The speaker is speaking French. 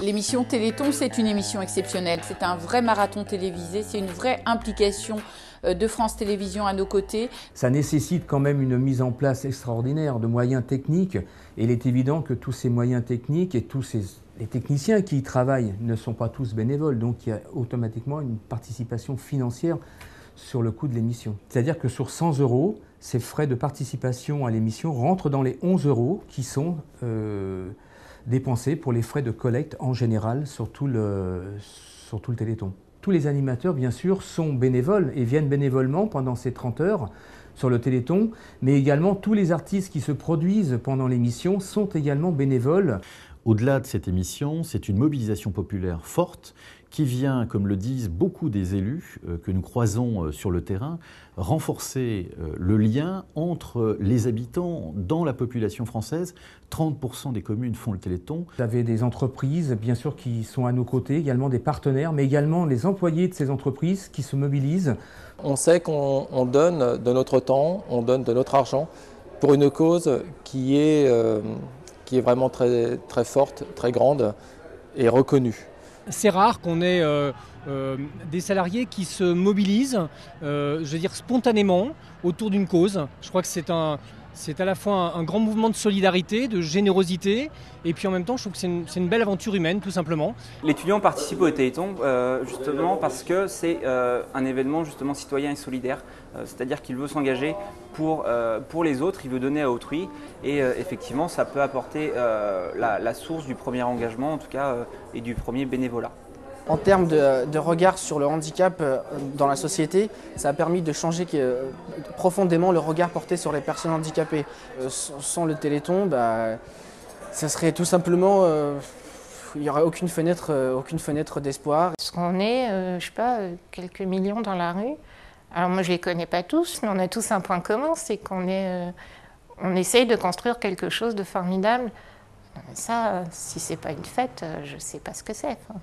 L'émission Téléthon, c'est une émission exceptionnelle. C'est un vrai marathon télévisé, c'est une vraie implication de France Télévisions à nos côtés. Ça nécessite quand même une mise en place extraordinaire de moyens techniques. Et il est évident que tous ces moyens techniques et les techniciens qui y travaillent ne sont pas tous bénévoles. Donc il y a automatiquement une participation financière sur le coût de l'émission. C'est-à-dire que sur 100 €, ces frais de participation à l'émission rentrent dans les 11 € qui sont dépensés pour les frais de collecte en général sur tout le Téléthon. Tous les animateurs, bien sûr, sont bénévoles et viennent bénévolement pendant ces 30 heures sur le Téléthon, mais également tous les artistes qui se produisent pendant l'émission sont également bénévoles. Au-delà de cette émission, c'est une mobilisation populaire forte qui vient, comme le disent beaucoup des élus que nous croisons sur le terrain, renforcer le lien entre les habitants dans la population française. 30% des communes font le Téléthon. Vous avez des entreprises, bien sûr, qui sont à nos côtés, également des partenaires, mais également les employés de ces entreprises qui se mobilisent. On sait qu'on donne de notre temps, on donne de notre argent pour une cause qui est vraiment très, très forte, très grande et reconnue. C'est rare qu'on ait des salariés qui se mobilisent, je veux dire spontanément, autour d'une cause. Je crois que c'est à la fois un grand mouvement de solidarité, de générosité, et puis en même temps, je trouve que c'est une belle aventure humaine, tout simplement. L'étudiant participe au Téléthon justement parce que c'est un événement justement citoyen et solidaire, c'est-à-dire qu'il veut s'engager pour les autres, il veut donner à autrui, et effectivement, ça peut apporter la source du premier engagement, en tout cas, et du premier bénévolat. En termes de regard sur le handicap dans la société, ça a permis de changer profondément le regard porté sur les personnes handicapées. Sans le Téléthon, ça serait tout simplement, il n'y aurait aucune fenêtre d'espoir. Parce qu'on est, je sais pas, quelques millions dans la rue. Alors moi je les connais pas tous, mais on a tous un point commun, c'est on essaye de construire quelque chose de formidable. Ça, si c'est pas une fête, je sais pas ce que c'est. Enfin.